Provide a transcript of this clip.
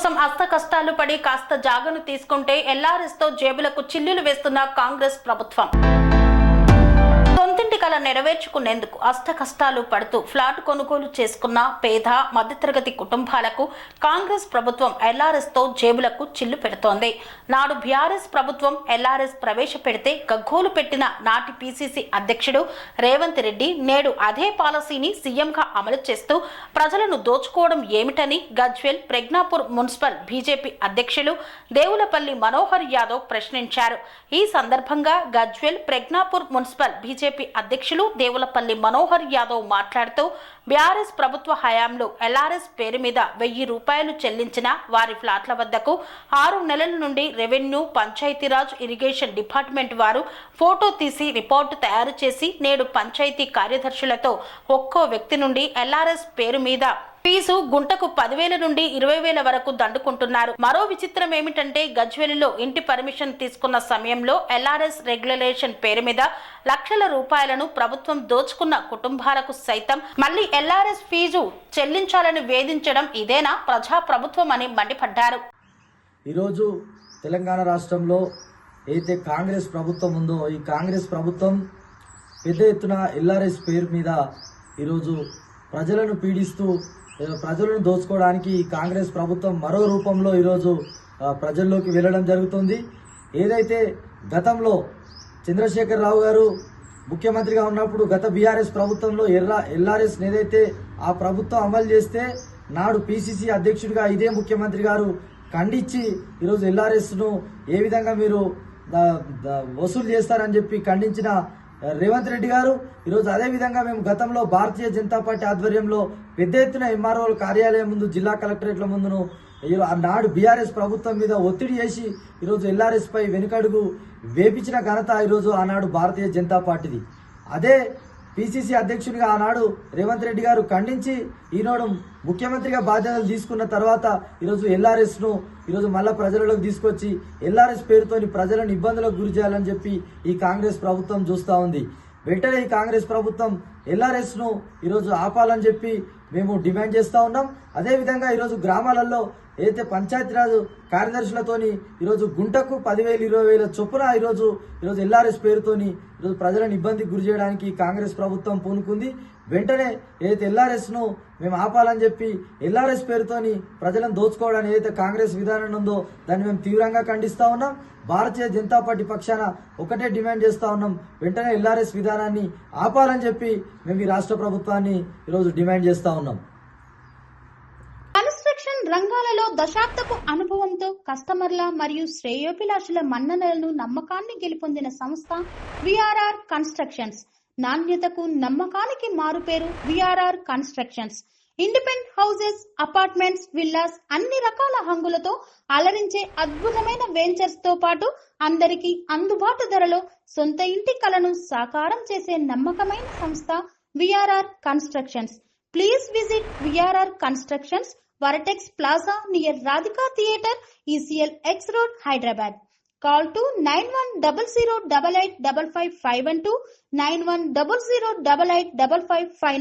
కోసం అష్టకష్టాలు పడి కాస్త జాగను తీసుకుంటే ఎల్ఆర్ఎస్ తో జేబులకు చిల్లులు వేస్తున్న కాంగ్రెస్ ప్రభుత్వం సొంతింటి కల నెరవేర్చుకునేందుకు అష్టకష్టాలు పడుతూ ఫ్లాట్ కొనుగోలు చేసుకున్న పేద మధ్యతరగతి కుటుంబాలకు కాంగ్రెస్ ప్రభుత్వం ఎల్ఆర్ఎస్ తో జేబులకు చిల్లు పెడుతోంది. నాడు బీఆర్ఎస్ ప్రభుత్వం ఎల్ఆర్ఎస్ ప్రవేశపెడితే గగ్గోలు పెట్టిన నాటి పీసీసీ అధ్యక్షుడు రేవంత్ రెడ్డి నేడు అదే పాలసీని సీఎంగా అమలు చేస్తూ ప్రజలను దోచుకోవడం ఏమిటని గజ్వేల్ ప్రజ్ఞాపూర్ మున్సిపల్ బీజేపీ అధ్యక్షులు దేవులపల్లి మనోహర్ యాదవ్ ప్రశ్నించారు. ఈ సందర్భంగా గజ్వేల్ ప్రజ్ఞాపూర్ మున్సిపల్ బీజేపీ అధ్యక్షులు దేవులపల్లి మనోహర్ యాదవ్ మాట్లాడుతూ బీఆర్ఎస్ ప్రభుత్వ హయాంలో ఎల్ఆర్ఎస్ పేరు మీద 1000 రూపాయలు చెల్లించిన వారి ఫ్లాట్ల వద్దకు 6 నెలల నుండి రెవెన్యూ, పంచాయతీరాజ్, ఇరిగేషన్ డిపార్ట్మెంట్ వారు ఫోటో తీసి రిపోర్టు తయారు చేసి నేడు పంచాయతీ కార్యదర్శులతో ఒక్కో వ్యక్తి నుండి ఎల్ఆర్ఎస్ పేరు మీద ఫీజు గుంటకు 10,000 నుండి 20,000 వరకు దండుకుంటున్నారు. మరో విచిత్రం ఏమిటంటే గజ్వేలిలో ఇంటి పర్మిషన్ తీసుకున్న సమయంలో ఎల్ఆర్ఎస్ రెగ్యులేషన్ పేరు మీద లక్షల రూపాయలను ప్రభుత్వం దోచుకున్న కుటుంబాలకు సైతం మళ్లీ ఎల్ఆర్ఎస్ ఫీజు చెల్లించాలని వేధించడం ఇదేనా ప్రజా ప్రభుత్వం అని మండిపడ్డారు. ఈరోజు తెలంగాణ రాష్ట్రంలో అయితే కాంగ్రెస్ ప్రభుత్వం ఉందో ఈ కాంగ్రెస్ ప్రభుత్వం పెద్ద ఎత్తున ఎల్ఆర్ఎస్ పేరు మీద ఈరోజు ప్రజలను పీడిస్తూ ప్రజలను దోచుకోవడానికి కాంగ్రెస్ ప్రభుత్వం మరో రూపంలో ఈరోజు ప్రజల్లోకి వెళ్ళడం జరుగుతుంది. ఏదైతే గతంలో చంద్రశేఖర్ రావు గారు ముఖ్యమంత్రిగా ఉన్నప్పుడు గత బీఆర్ఎస్ ప్రభుత్వంలో ఎల్ఆర్ఎస్ ఏదైతే ఆ ప్రభుత్వం అమలు చేస్తే నాడు పీసీసీ అధ్యక్షుడిగా ఇదే ముఖ్యమంత్రి గారు ఖండించి ఈరోజు ఎల్ఆర్ఎస్ను ఏ విధంగా మీరు వసూలు చేస్తారని చెప్పి ఖండించిన రేవంత్ రెడ్డి గారు ఈరోజు అదేవిధంగా మేము గతంలో భారతీయ జనతా పార్టీ ఆధ్వర్యంలో పెద్ద ఎత్తున ఎంఆర్ఓల కార్యాలయం ముందు, జిల్లా కలెక్టరేట్ల ముందును నాడు బీఆర్ఎస్ ప్రభుత్వం మీద ఒత్తిడి చేసి ఈరోజు ఎల్ఆర్ఎస్ పై వెనుకడుగు వేపించిన ఘనత ఈరోజు ఆనాడు భారతీయ జనతా పార్టీది. అదే పీసీసీ అధ్యక్షునిగా ఆనాడు రేవంత్ రెడ్డి గారు ఖండించి ఈనాడు ముఖ్యమంత్రిగా బాధ్యతలు తీసుకున్న తర్వాత ఈరోజు ఎల్ఆర్ఎస్ను ఈరోజు మళ్ళా ప్రజలలోకి తీసుకొచ్చి ఎల్ఆర్ఎస్ పేరుతోని ప్రజలను ఇబ్బందులకు గురి చేయాలని చెప్పి ఈ కాంగ్రెస్ ప్రభుత్వం చూస్తూ ఉంది. వెంటనే ఈ కాంగ్రెస్ ప్రభుత్వం ఎల్ఆర్ఎస్ను ఈరోజు ఆపాలని చెప్పి మేము డిమాండ్ చేస్తూ ఉన్నాం. అదేవిధంగా ఈరోజు గ్రామాలలో ఏదైతే పంచాయతీరాజ్ కార్యదర్శులతోని ఈరోజు గుంటకు 10,000, 20,000 చొప్పున ఈరోజు ఎల్ఆర్ఎస్ పేరుతోని ఈరోజు ప్రజలను ఇబ్బందికి గురి చేయడానికి కాంగ్రెస్ ప్రభుత్వం పూనుకుంది. వెంటనే ఏదైతే ఎల్ఆర్ఎస్ను మేము ఆపాలని చెప్పి ఎల్ఆర్ఎస్ పేరుతోని ప్రజలను దోచుకోవడానికి ఏదైతే కాంగ్రెస్ విధానం ఉందో దాన్ని మేము తీవ్రంగా ఖండిస్తూ ఉన్నాం. భారతీయ జనతా పార్టీ పక్షాన ఒకటే డిమాండ్ చేస్తూ ఉన్నాం, వెంటనే ఎల్ఆర్ఎస్ విధానాన్ని ఆపాలని చెప్పి మేము ఈ రాష్ట్ర ప్రభుత్వాన్ని ఈరోజు డిమాండ్ చేస్తూ ఉన్నాం. కన్స్ట్రక్షన్ రంగాలలో దశాబ్దపు అనుభవంతో కస్టమర్ల మరియు శ్రేయోభిలాషుల మన్ననలను, నమ్మకాన్ని గెలుపొందిన సంస్థ విఆర్ఆర్ కన్స్ట్రక్షన్స్. నాణ్యతకు, నమ్మకానికి మారుపేరు VRR constructions. Independent houses, apartments, villas అన్ని రకాల హంగులతో అలరించే అద్భుతమైన వెంచర్స్ తో పాటు అందరికీ అందుబాటు ధరలో సొంత ఇంటి కలను సాకారం చేసే నమ్మకమైన సంస్థ VRR constructions. Please visit VRR Constructions, Varatex Plaza near Radhika Theatre, ECL X Road, Hyderabad. Call to 9100885551 91008855.